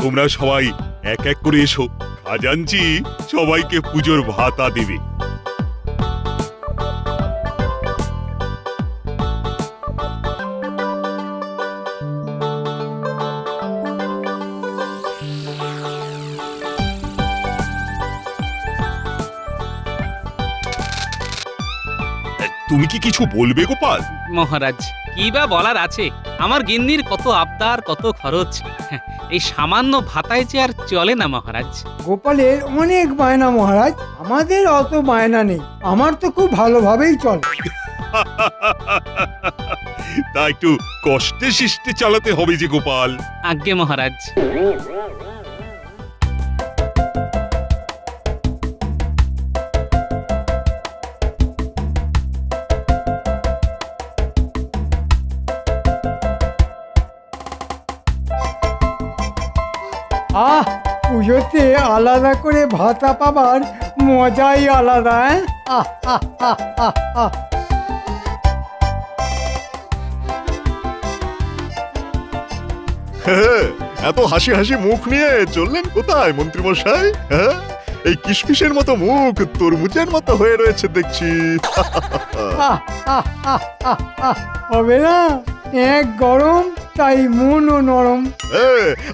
তোমরা সবাই এক এক করে এসো, খাজাঞ্চি সবাইকে পুজোর ভাতা দেবে। তুমি কি কিছু বলবে গোপাল? মহারাজ, কি বা বলার আছে, আমার গিন্নির কত আবদার, কত খরচ, এই সামান্য ভাতায় যে আর চলে না মহারাজ। গোপালের অনেক বায়না মহারাজ, আমাদের অত বায়না নেই, আমার তো খুব ভালোভাবেই চলে। তা একটু কষ্টে শিষ্টে চালাতে হবে যে গোপাল। আজ্ঞে মহারাজ। আহ, পুজোতে আলাদা করে ভাতা পাবার মজাই আলাদা। আহ আহ আহ আহ আহ। এত হাসি হাসি মুখ নিয়ে চললেন কোথায় মন্ত্রী মশাই? হ্যাঁ, এই কিশমিশের মতো মুখ তরমুজের মতো হয়ে রয়েছে দেখছি। আহ, আহ, আহ, আহ, আহ। হবে না, এক গরম তাই মনও নরম।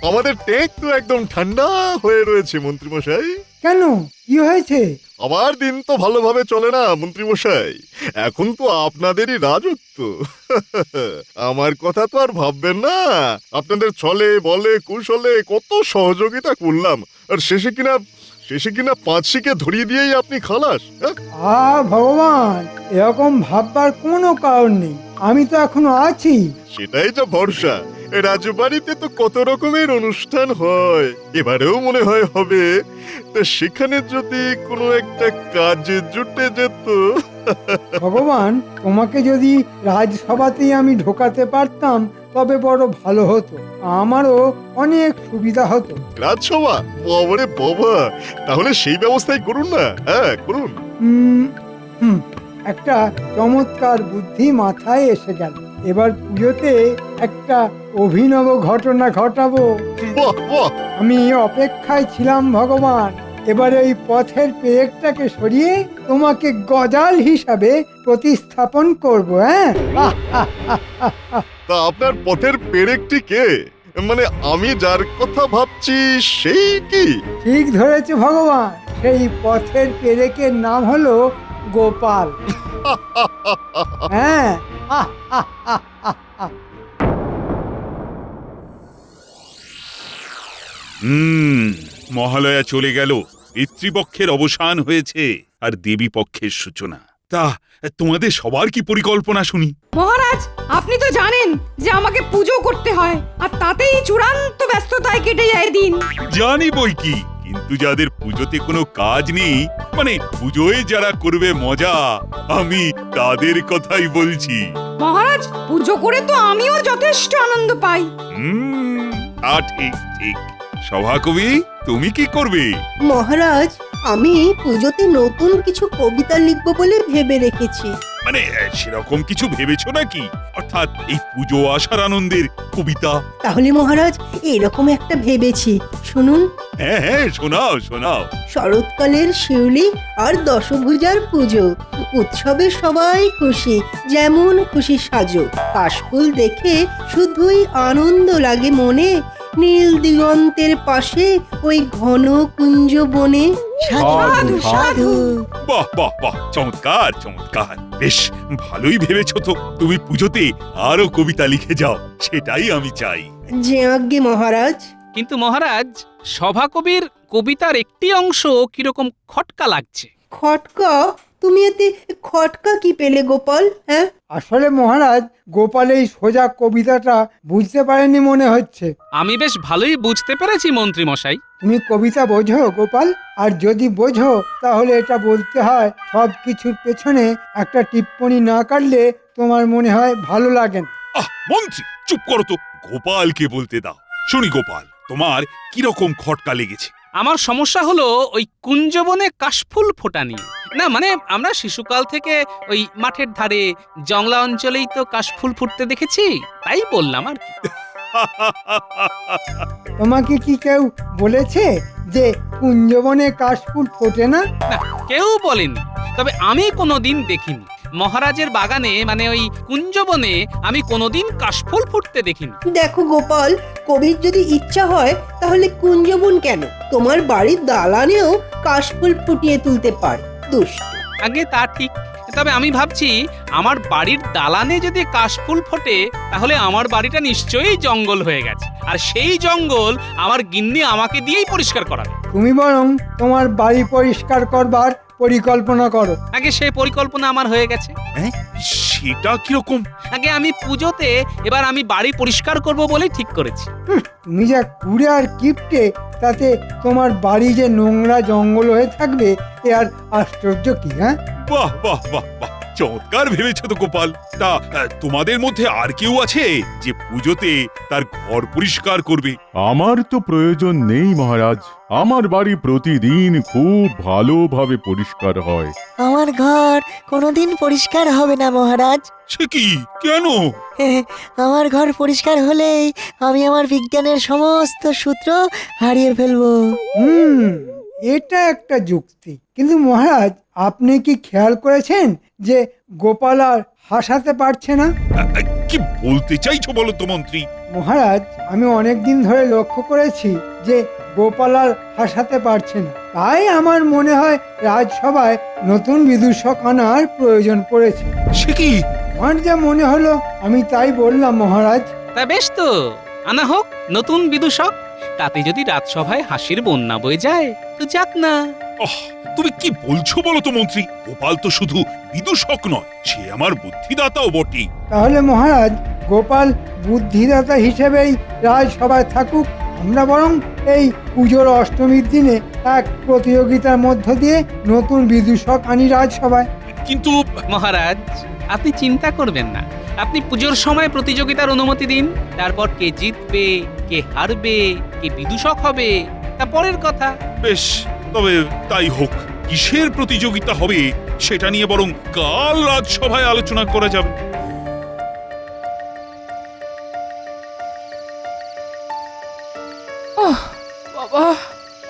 আমাদের টেক তো একদম ঠান্ডা হয়ে রয়েছে মন্ত্রী মশাই। কেন, কি হয়েছে? আমার দিন তো ভালোভাবে চলে না মন্ত্রী মশাই, এখন তো আপনাদেরই রাজত্ব। আমার কথা তো আর ভাববেন না, আপনাদের ছলে বলে কুশলে কত সহযোগিতা করলাম, আর শেষে কিনা পাঁচশিকে ধরিয়ে দিয়েই আপনি খালাস। ভগবান, এরকম ভাববার কোনো কারণ নেই, আমি তো এখনো আছি। সেটাই তো ভরসা। রাজবাড়িতে তো কত রকমের অনুষ্ঠান হয়, এবারেও মনে হয় হবে, তা সেখানে যদি কোনো একটা কাজে জুটে যেত। ভগবান, তোমাকে যদি রাজসভাতেই আমি ঢোকাতে পারতাম তবে বড় ভালো হতো, আমারও অনেক সুবিধা হতো। রাজসভা? বাবারে বাবা, তাহলে সেই ব্যবস্থাই করুন না। হ্যাঁ, করুন। একটা চমৎকার বুদ্ধি মাথায় এসে গেল, এবার পুজোতে একটা অভিনব ঘটনা ঘটাবো। বাহ বাহ, আমি অপেক্ষায় ছিলাম ভগবান, এবার এই পথের পেরেকটাকে সরিয়ে তোমাকে গজাল হিসাবে প্রতিস্থাপন করব। হ্যাঁ, তা আপনার পথের পেরেকটি কে? মানে আমি যার কথা ভাবছি সেই কি? ঠিক ধরেছে ভগবান, সেই পথের পেরেকের নাম হলো গোপাল। হ্যাঁ, মহালয়া চলে গেল, পিতৃপক্ষের অবসান হয়েছে আর দেবী পক্ষের সূচনা। তা তোমাদের সবার কি পরিকল্পনা শুনি? মহারাজ, আপনি তো জানেন যে আমাকে পুজো করতে হয়, আর তাতেই চূড়ান্ত ব্যস্ততায় কেটে যায় দিন। জানি বই কি, কিন্তু যাদের পুজোতে কোনো কাজ নেই, মানে পুজোয় যারা করবে মজা, আমি তাদের কথাই বলছি। মহারাজ, পুজো করে তো আমিও যথেষ্ট আনন্দ পাই। ঠিক ঠিক। সভাকবি, তুমি কি করবে? মহারাজ, আমি পুজোতে নতুন কিছু কবিতা লিখব বলে ভেবে রেখেছি। মানে সেরকম কিছু ভেবেছো নাকি? অর্থাৎ এই পুজো আসার আনন্দের কবিতা? তাহলে মহারাজ, এরকম একটা ভেবেছি, শুনুন। হ্যাঁ হ্যাঁ, শোনাও শোনাও। শরৎকালের শিউলি আর দশভুজার পুজো, উৎসবে সবাই খুশি, যেমন খুশি সাজো, কাশফুল দেখে শুধুই আনন্দ লাগে মনে, নীল দিগন্তের পাশে ওই ঘন কুঞ্জ বনে। সাধু সাধু। বাহ বাহ বাহ, চমৎকার চমৎকার, বেশ ভালোই ভেবেছো তো। তুমি পুজোতে আরো কবিতা লিখে যাও, সেটাই আমি চাই। যে আজ্ঞে মহারাজ। কিন্তু মহারাজ, সভাকবির কবিতার একটি অংশ কিরকম খটকা লাগছে। খটকা? তুমি এতে খটকা কি পেলে গোপাল? হ্যাঁ, আসলে মহারাজ, গোপাল এই সোজা কবিতাটা বুঝতে পারেনি মনে হচ্ছে। আমি বেশ ভালোই বুঝতে পেরেছি মন্ত্রী মশাই। তুমি কবিতা বোঝো গোপাল? আর যদি বোঝো তাহলে এটা বলতে হয়, সব কিছুর পেছনে একটা টিপ্পনি না কাটলে তোমার মনে হয় ভালো লাগে না। মন্ত্রী চুপ করো তো, গোপালকে বলতে দাও। শুনি গোপাল, তোমার কিরকম খটকা লেগেছে? আমার সমস্যা হলো ওই কুঞ্জবনে কাশফুল ফোটা নিয়ে। না মানে আমরা শিশুকাল থেকে ওই মাঠের ধারে জংলা অঞ্চলেই তো কাশফুল ফুটতে দেখেছি, তাই বললাম আর কি। তোমাকে কি কেউ বলেছে যে কুঞ্জবনে কাশফুল ফোটে না? না, কেউ বলেনি, তবে আমি কোনোদিন দেখিনি। মহারাজের বাগানে মানে ওই কুঞ্জবনে আমি কোনোদিন কাশফুল ফুটতে দেখিনি। দেখো গোপাল, কবির যদি ইচ্ছা হয় তাহলে কুঞ্জবন কেন, তোমার বাড়ির দালানেও কাশফুল ফুটিয়ে তুলতে পারে। দুষ্ট। আগে তা ঠিক, তবে আমি ভাবছি আমার বাড়ির দালানে যদি কাশফুল ফোটে তাহলে আমার বাড়িটা নিশ্চয়ই জঙ্গল হয়ে গেছে, আর সেই জঙ্গল আমার গিন্নি আমাকে দিয়েই পরিষ্কার করাবে। তুমি বরং তোমার বাড়ি পরিষ্কার করবার পরিকল্পনা করো। আগে সেই পরিকল্পনা আমার হয়ে গেছে। হ্যাঁ, সেটা কিরকম? আগে আমি পুজোতে এবার আমি বাড়ি পরিষ্কার করব বলেই ঠিক করেছি। তুমি যা কুড়ে আর কিপটে, তাতে তোমার বাড়ি যে নোংরা জঙ্গল হয়ে থাকবে এ আর আশ্চর্য কি? হ্যাঁ, বাহ বাহ বাহ বাহ, চমৎকার ভেবেছো তো গোপাল। তা তোমাদের মধ্যে আর কেউ আছে যে পুজোতে তার ঘর পরিষ্কার করবে? আমার তো প্রয়োজন নেই মহারাজ, আমার বাড়ি প্রতিদিন খুব ভালোভাবে পরিষ্কার হয়। আমার ঘর কোনোদিন পরিষ্কার হবে না মহারাজ। সে কি, কেন? আমার ঘর পরিষ্কার হলেই আমি আমার বিজ্ঞানের সমস্ত সূত্র হারিয়ে ফেলবো। এটা একটা যুক্তি। কিন্তু মহারাজ, আপনি কি খেয়াল করেছেন যে গোপাল আর হাসাতে পারছে না? কি বলতে চাইছো বলো তো মন্ত্রী? মহারাজ, আমি অনেকদিন ধরে লক্ষ্য করেছি যে গোপাল আর হাসাতে পারছে না। তাই আমার মনে হয় রাজসভায় নতুন বিদূষক আনার প্রয়োজন পড়েছে। সে কি? আমার যা মনে হলো আমি তাই বললাম মহারাজ। তা বেশ তো, আনা হোক নতুন বিদূষক। তাতে যদি রাজসভায় হাসির বন্যা বয়ে যায় তো যাক না। তুমি কি বলছো বলো তো মন্ত্রী? গোপাল তো শুধু বিদূষক নয়, সে আমার বুদ্ধিদাতাও বটে। তাহলে মহারাজ, গোপাল বুদ্ধিদাতা হিসেবেই রাজসভায় থাকুক। আমরা বরং এই পুজোর অষ্টমীর দিনে এক প্রতিযোগিতার মধ্য দিয়ে নতুন বিদূষক আনি রাজসভায়। কিন্তু মহারাজ, আপনি চিন্তা করবেন না, আপনি পুজোর সময় প্রতিযোগিতার অনুমতি দিন। তারপর কে জিতবে, কে হারবে, কে বিদূষক হবে তা পরের কথা। বেশ, তবে তাই হোক। কিসের প্রতিযোগিতা হবে সেটা নিয়ে বরং কাল রাজসভায় আলোচনা করা যাবে। বাবা,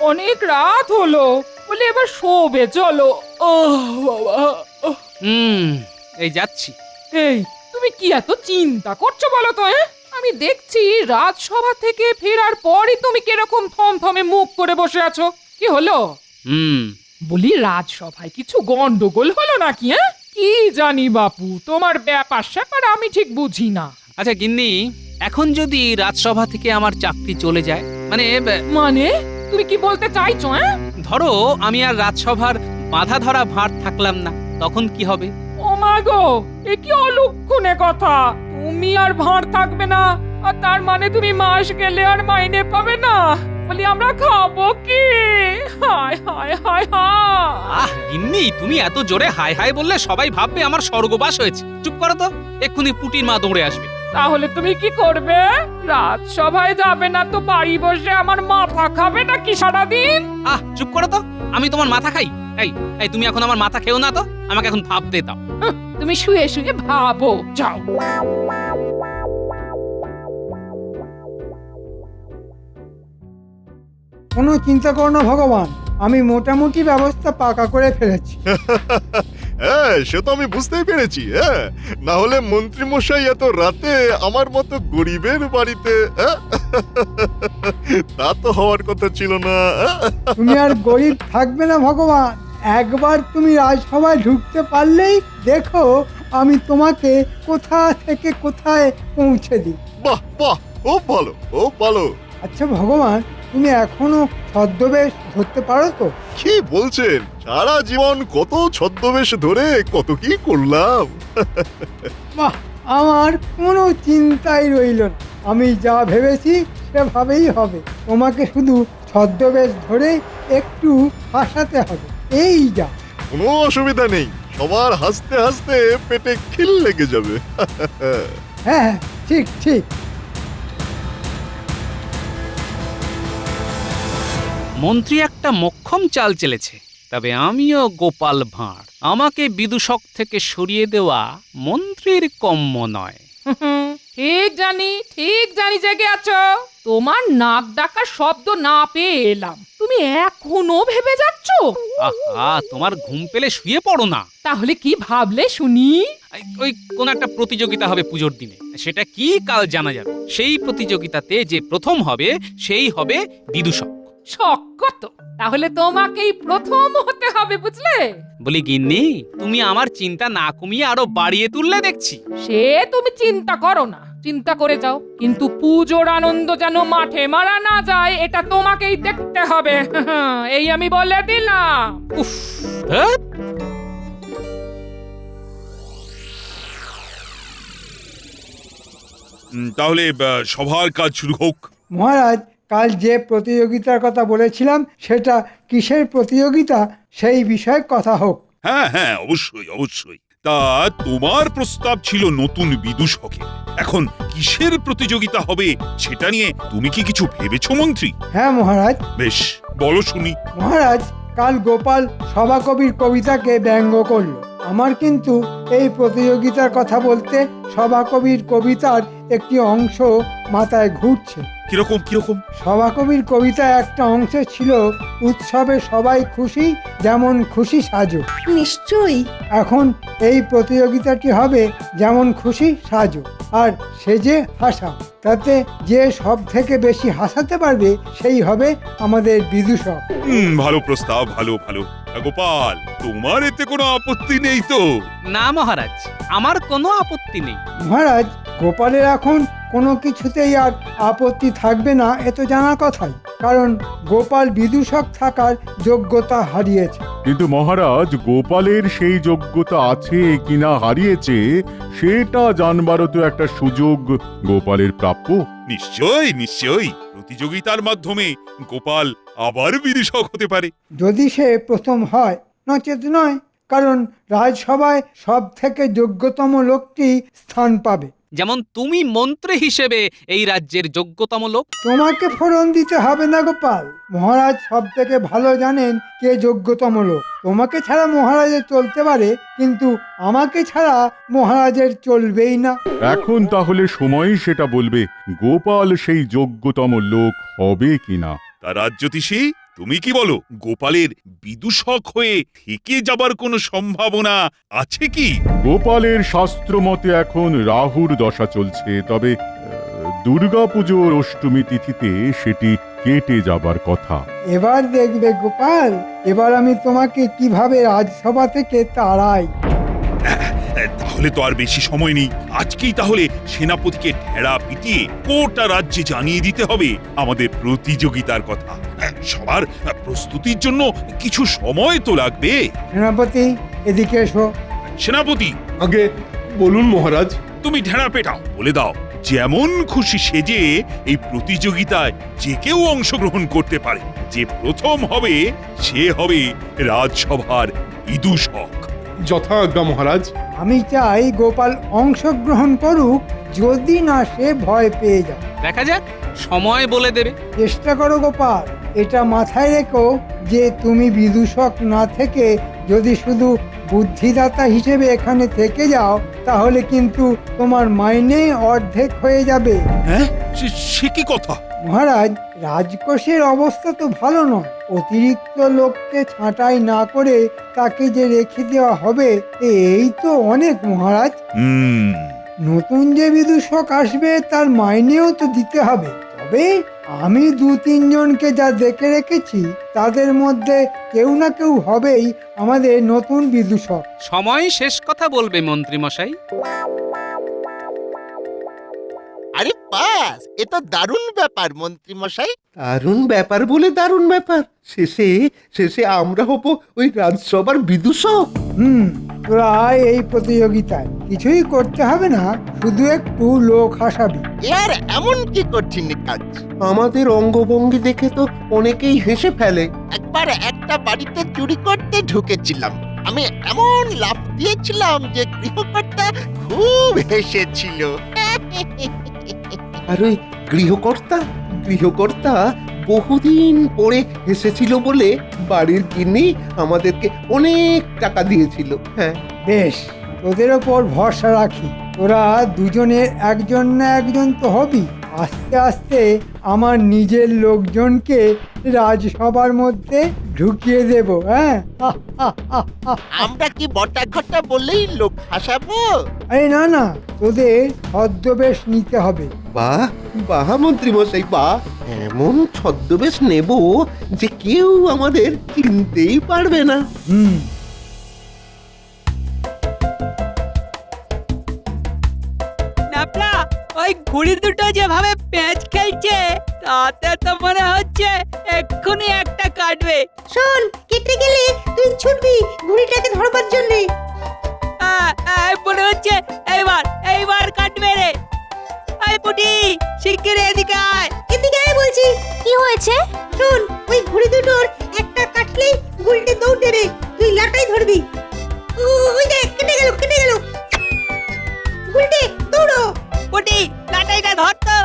অনেক রাত হলো, বলে এবার শোবে চলো। বাবা, এই যাচ্ছি। এই, তুমি কি এত চিন্তা করছো বলো তো? আমি দেখছি রাজসভা থেকে ফেরার পরই তুমি কিরকম থমথমে মুখ করে বসে আছো। কি হলো? বলি, রাজসভায় কিছু গন্ডগোল হলো নাকি? কি জানি বাপু, তোমার ব্যাপার স্যাপার আমি ঠিক বুঝি না। আচ্ছা গিন্নি, এখন যদি রাজসভা থেকে আমার চাকরি চলে যায়, মানে তুমি কি বলতে চাইছো? ধরো আমি আর রাজসভার বাধা ধরা ভার থাকলাম না, তখন কি হবে? ও মা গো, এ কি অলক্ষণে কথা! তুমি আর ভাঁড় থাকবে না, আর তার মানে তুমি মাস গেলে আর মাইনে পাবে না। বলি, আমরা খাবো কি? হায় হায় হায় হায়! গিন্নি, তুমি এত জোরে হায় হায় বললে সবাই ভাববে আমার স্বর্গবাস হয়েছে। চুপ করো তো, এক্ষুনি পুটির মা দৌড়ে আসবে। তাহলে তুমি কি করবে? রাজসভায় যাবে না তো বাড়ি বসে আমার মাথা খাবে নাকি সারাদিন? চুপ করো তো, আমি তোমার মাথা খাই? এই তুমি এখন আমার মাথা খেও না তো, আমাকে এখন ভাবতে দাও। তুমি শুয়ে শুয়ে ভাবো, যাও। কোনো চিন্তা করো না ভগবান, আমি মোটামুটি ব্যবস্থা পাকা করে ফেলেছি। হ্যাঁ, সে তো আমি বুঝতেই পেরেছি। হ্যাঁ, না হলে মন্ত্রী মশাই এত রাতে আমার মতো গরিবের বাড়িতে, তা তো হওয়ার কথা ছিল না। তুমি আর গরিব থাকবে না ভগবান। একবার তুমি রাজসভায় ঢুকতে পারলেই দেখো আমি তোমাকে কোথা থেকে কোথায় পৌঁছে দিই। বাহ বাহ, খুব ভালো, খুব ভালো। আচ্ছা ভগবান, তুমি এখনো ছদ্মবেশ ধরতে পারো তো? কি বলছেন? সারা জীবন কত ছদ্মবেশ ধরে কত কি করলাম। বাহ, আমার কোনো চিন্তাই রইল না। আমি যা ভেবেছি সেভাবেই হবে। তোমাকে শুধু ছদ্মবেশ ধরে একটু হাসাতে হবে, এই যা। কোনো অসুবিধা নেই, সবার হাসতে হাসতে পেটে খিল লেগে যাবে। হ্যাঁ, ঠিক ঠিক। মন্ত্রী একটা মোক্ষম চাল চেলেছে, তবে আমিও গোপাল ভাঁড়। আমাকে বিদূষক থেকে সরিয়ে দেওয়া মন্ত্রীর কম্য নয়। ঠিক জানি জেগে আছো। তোমার নাক ডাকার শব্দ না পেয়ে এলাম, তুমি এখনো ভেবে যাচ্ছ? আহা, তোমার ঘুম পেলে শুয়ে পড়ো না। তাহলে কি ভাবলে শুনি? ওই কোন একটা প্রতিযোগিতা হবে পুজোর দিনে, সেটা কি কাল জানা যাবে। সেই প্রতিযোগিতাতে যে প্রথম হবে সেই হবে বিদূষক। শক্কত, তাহলে তোমাকেই প্রথম হতে হবে, বুঝলে? বলি গিন্নি, তুমি আমার চিন্তা না কমিয়ে আরো বাড়িয়ে তুললে দেখছি। সে তুমি চিন্তা করো না, চিন্তা করে যাও, কিন্তু পুজোর আনন্দ যেন মাঠে মারা না যায় এটা তোমাকেই দেখতে হবে। এই আমি বলে দিলাম। উফ, ধ্যাৎ। তাহলে সবার কাজ শুরু হোক। মহারাজ, কাল যে প্রতিযোগিতার কথা বলেছিলাম সেটা কিসের প্রতিযোগিতা সেই বিষয়ে কথা হোক। হ্যাঁ হ্যাঁ, অবশ্যই অবশ্যই। তা তোমার প্রস্তাব ছিল নতুন বিদূষকের। এখন কিসের প্রতিযোগিতা হবে সেটা নিয়ে তুমি কি কিছু ভেবেছো মন্ত্রী? হ্যাঁ মহারাজ। বেশ, বলো শুনি। মহারাজ, কাল গোপাল সভাকবির কবিতাকে ব্যঙ্গ করলো। আমার কিন্তু এই প্রতিযোগিতার কথা বলতে সভাকবির কবিতার একটি অংশ মাথায় ঘুরছে। কিরকম কিরকম? সভাকবির কবিতা একটা অংশে ছিল, উৎসবে সবাই খুশি, যেমন খুশি সাজো। নিশ্চয়ই। এখন এই প্রতিযোগিতাটি হবে যেমন খুশি সাজো আর সেজে হাসাও। তাতে যে সব থেকে বেশি হাসাতে পারবে সেই হবে আমাদের বিদূষক। ভালো প্রস্তাব, ভালো ভালো। গোপাল, তোমার এতে কোনো আপত্তি নেই তো? না মহারাজ, আমার কোনো আপত্তি নেই। মহারাজ, গোপালের এখন কোনো কিছুতেই আর আপত্তি থাকবে না, এ তো জানা কথাই। কারণ গোপাল বিদূষক থাকার যোগ্যতা হারিয়েছে। কিন্তু মহারাজ, গোপালের সেই যোগ্যতা আছে কিনা হারিয়েছে সেটা জানবারও তো একটা সুযোগ গোপালের প্রাপ্য। নিশ্চয়ই নিশ্চয়ই, প্রতিযোগিতার মাধ্যমে গোপাল আবার বিদূষক হতে পারে। যদি সে প্রথম হয়, নচেত নয়। কারণ রাজসভায় সব থেকে যোগ্যতম লোকটি স্থান পাবে। যেমন তুমি মন্ত্রী হিসেবে এই রাজ্যের যোগ্যতম লোক। তোমাকে ফোড়ন দিতে হবে না গোপাল। মহারাজ সব থেকে ভালো জানেন কে যোগ্যতম লোক। তোমাকে ছাড়া মহারাজের চলতে পারে, কিন্তু আমাকে ছাড়া মহারাজের চলবেই না। এখন তাহলে সময়ই সেটা বলবে গোপাল সেই যোগ্যতম লোক হবে কিনা। তা রাজ্যতীষী, তুমি কি বলো? গোপালের বিদূষক হয়ে থেকে যাবার কোনো সম্ভাবনা আছে কি? গোপালের শাস্ত্র মতে এখন রাহুর দশা চলছে, তবে দুর্গাপুজোর অষ্টমী তিথিতে সেটি কেটে যাবার কথা। এবার দেখবে গোপাল, এবার আমি তোমাকে কিভাবে রাজসভা থেকে তাড়াই। তাহলে তো আর বেশি সময় নেই। আজকেই তাহলে সেনাপতিকে ঢেড়া পিটিয়ে গোটা রাজ্যে জানিয়ে দিতে হবে আমাদের প্রতিযোগিতার কথা। সবার প্রস্তুতির জন্য কিছু সময় তো লাগবে। সেনাপতি, এদিকে এসো। সেনাপতি, আগে বলুন মহারাজ। তুমি ঢেড়া পেটাও, বলে দাও যেমন খুশি সেজে এই প্রতিযোগিতায় যে কেউ অংশগ্রহণ করতে পারে। যে প্রথম হবে সে হবে রাজসভার বিদূষক। যথাজ্ঞা মহারাজ। আমি চাই গোপাল অংশগ্রহণ করুক, যদি না সে ভয় পেয়ে যায়। দেখা যাক, সময় বলে দেবে। চেষ্টা করো গোপাল। এটা মাথায় রেখো যে তুমি বিদূষক না থেকে যদি শুধু বুদ্ধিদাতা হিসেবে এখানে থেকে যাও, তাহলে কিন্তু তোমার মাইনে অর্ধেক হয়ে যাবে। হ্যাঁ, সে কি কথা? মহারাজ, রাজকোষের অবস্থা তো ভালো নয়। অতিরিক্ত লোককে ছাঁটাই না করে তাকে যে রেখে দেওয়া হবে, এই তো অনেক মহারাজ। নতুন যে বিদূষক আসবে তার মাইনেও তো দিতে হবে। তবে আমি 2-3 জনকে যা দেখে রেখেছি তাদের মধ্যে কেউ না কেউ হবেই আমাদের নতুন বিদূষক। সময় শেষ কথা বলবে মন্ত্রী মশাই। আরে বাস, এ তো দারুণ ব্যাপার মন্ত্রী মশাই। দারুণ ব্যাপার বলে দারুণ ব্যাপার। শেষে শেষে আমরা হব ওই রাজসভার বিদূষক। তোরা আয় এই প্রতিযোগিতায়। কিছুই করতে হবে না, শুধু একটু লোক হাসাবি। আর এমন কি কঠিন কাজ? আমাদের অঙ্গভঙ্গি দেখে তো অনেকেই হেসে ফেলে। একবার একটা বাড়িতে চুরি করতে ঢুকেছিলাম। আমি এমন লাফ দিয়েছিলাম যে গৃহকর্তা খুব হেসেছিল। আর ওই গৃহকর্তা বহুদিন পরে হেসেছিল বলে বাড়ির গিন্নি আমাদেরকে অনেক টাকা দিয়েছিল। হ্যাঁ, বেশ, তোদের ওপর ভরসা রাখি। তোরা দুজনের একজন না একজন তো হবি। আস্তে আস্তে আমার নিজের লোকজনকে রাজসভার মধ্যে ঢুকিয়ে দেব। হ্যাঁ, আমরা কি বটা ঘটা বলেই লোক হাসাবো? আরে না না, তোদের ছদ্মবেশ নিতে হবে। বাহ বাহ মন্ত্রী মশাই বাহ, এমন ছদ্মবেশ নেব যে কেউ আমাদের চিনতেই পারবে না। হুম, নাপলা, ওই ঘুড়ি দুটো যেভাবে প্যাঁচ খেলছে তাতে তো মনে হচ্ছে এক্ষুনি একটা কাটবে। শোন, কেটে গেলে তুই ছুটবি ঘুড়িটাকে ধরবার জন্যে। মনে হচ্ছে এইবার কাটবে রে। আয় পুটি, শিগগির এদিকে আয়। এদিকে আয় বলছি। কি হয়েছে? শোন, ওই ঘুড়ি দুটোর একটা কাটলেই ঘুড়িটা দৌড় দেবে, তুই লাটাই ধরবি। ওই দেখ, কেটে গেল কেটে গেল। ঘুড়িতে দৌড়ো। পুটি, লাটাইটা ধর তো।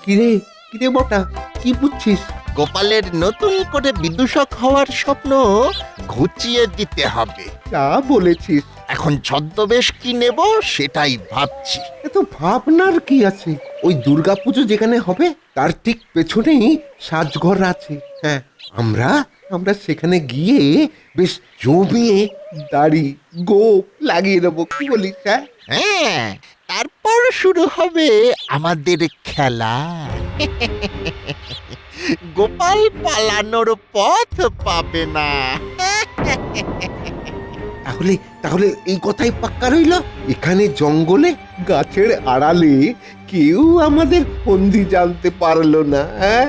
কিরে কিরে বটা, কি বুঝছিস? গোপালের নতুন করে বিদূষক হওয়ার স্বপ্ন ঘুচিয়ে দিতে হবে। যা বলেছিস। এখন ছদ্মবেশ কি নেব সেটাই ভাবছি। এত ভাবনার কি আছে? ওই দুর্গাপুজো যেখানে হবে তার ঠিক পেছনেই সাজঘর আছে। হ্যাঁ, আমরা সেখানে গিয়ে বেশ জমিয়ে দাড়ি গোপ লাগিয়ে দেবো, কি বলিস? হ্যাঁ হ্যাঁ, তারপর শুরু হবে আমাদের খেলা। গোপাল পালানোর পথ পাবে না। তাহলে তাহলে এই কথাই পাক্কা রইল, এখানে জঙ্গলে গাছের আড়ালে কেউ আমাদের ফন্দি জানতে পারলো না। হ্যাঁ?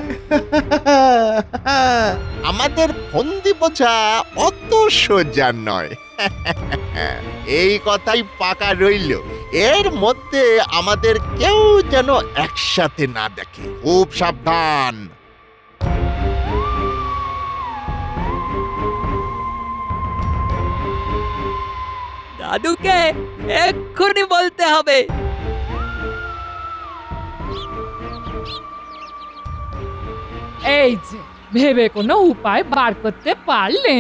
আমাদের ফন্দি বোঝা অত সোজা নয়। এই কথাই পাকা রইল। এর মধ্যে আমাদের কেউ যেন একসাথে না দেখে, খুব সাবধান। দাদুকে এক্ষুনি বলতে হবে। এই যে ভেবে কোনো উপায় বার করতে পারলে?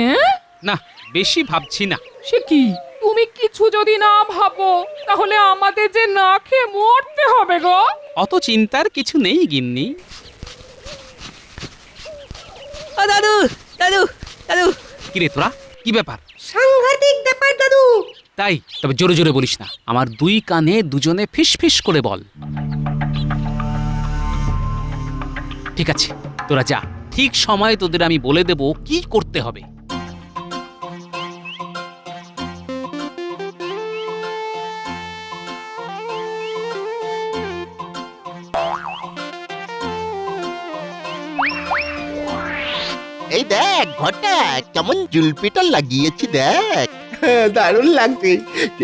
না, বেশি ভাবছি না। সে কি, তুমি কিছু যদি না ভাবো তাহলে আমাদের যে না খেয়ে মরতে হবে গো। অত চিন্তার কিছু নেই গিন্নি। ও দাদু, দাদু, দাদু। কিরে তোরা, কি ব্যাপার? সাংঘাতিক ব্যাপার দাদু। তাই? তবে জোরে জোরে বলিস না, আমার দুই কানে দুজনে ফিস ফিস করে বল। ঠিক আছে, তোরা যা, ঠিক সময়ে তোদের আমি বলে দেব কি করতে হবে। এই দেখ ঘটা, কেমন জুলপিটা লাগিয়েছি দেখ। দারুণ লাগছে।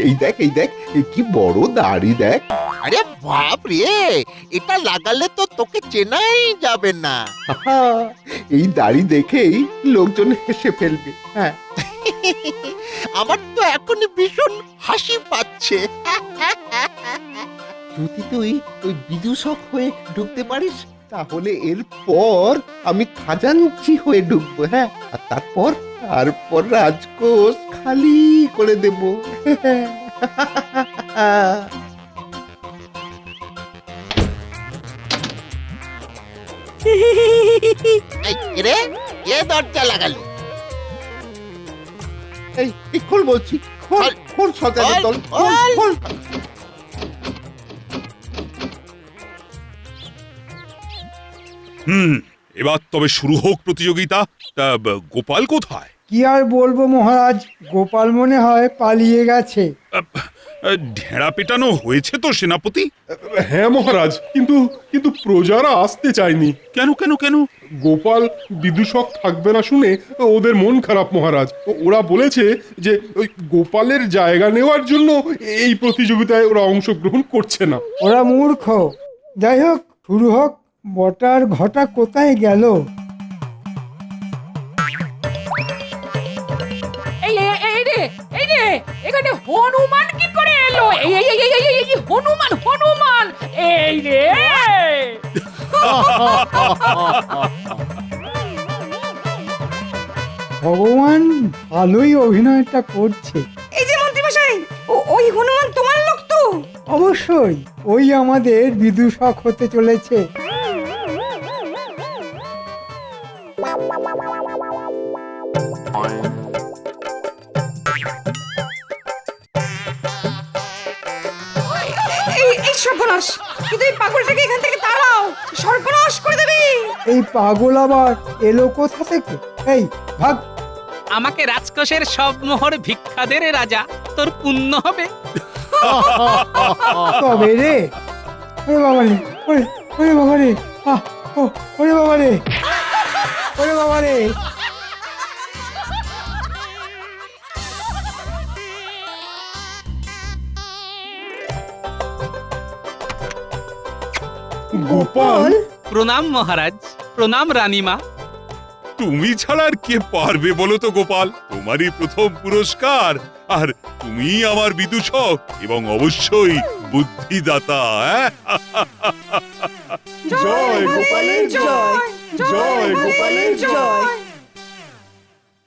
এই দেখ এই দেখ, এ কি বড় দাড়ি দেখ। আরে বাপ রে, এটা লাগালে তো তোকে চেনাই যাবে না। আহা, এই দাড়ি দেখেই লোকজন হেসে ফেলবে। হ্যাঁ, আমার তো এখন ভীষণ হাসি পাচ্ছে। যদি তুই ওই বিদূষক হয়ে ঢুকতে পারিস তাহলে এরপর আমি খাজাঞ্চি হয়ে ঢুকবো। হ্যাঁ, আর তারপর রাজকোষ খালি করে দেব। এই রে, কে দরজা লাগালো? এই খোল বলছি, খোল খোল সজানের দল, খোল খোল। এবার তবে শুরু হোক প্রতিযোগিতা। তা গোপাল কোথায়? কি আর বলবো মহারাজ, গোপাল মনে হয় পালিয়ে গেছে। ঢেড়া পেটানো হয়েছে তো সেনাপতি? হ্যাঁ মহারাজ, কিন্তু কিন্তু প্রজারা আসতে চায়নি। কেন কেন কেন? গোপাল বিদূষক থাকবে না শুনে ওদের মন খারাপ মহারাজ। ওরা বলেছে যে ওই গোপালের জায়গা নেওয়ার জন্য এই প্রতিযোগিতায় ওরা অংশগ্রহণ করছে না। ওরা মূর্খ। যাই হোক, শুরু হোক। বটার ঘটা কোথায় গেল? হনুমান কি করে এলো? এই এই এই এই এই, এই হনুমান হনুমান এই রে! ভগবান ভালোই অভিনয়টা করছে। এই যে মন্ত্রীমশাই, ওই হনুমান তোমার লোক তো? অবশ্যই ওই আমাদের বিদূষক হতে চলেছে। এই সর্বনাশ! কিন্তু এই পাগলটাকে এখান থেকে তাড়াও, সর্বনাশ করে দেবে। এই পাগল আবার এলো কোথা থেকে? এই ভাগ! আমাকে রাজকোষের সব মোহর ভিক্ষা দে রে রাজা, তোর পুণ্য হবে। তবে রে, ওরে বাবা রে, ওরে ওরে বাবা রে, ওরে বাবা রে, ওরে বাবা রে। গোপাল প্রণাম মহারাজ, প্রণাম রানীমা। তুমি ছাড়া আর কে পারবে বলো তো গোপাল? তোমারই প্রথম পুরস্কার, আর তুমি আমার বিদূষক এবং অবশ্যই বুদ্ধিদাতা। জয় গোপালের জয়, জয় গোপালের জয়।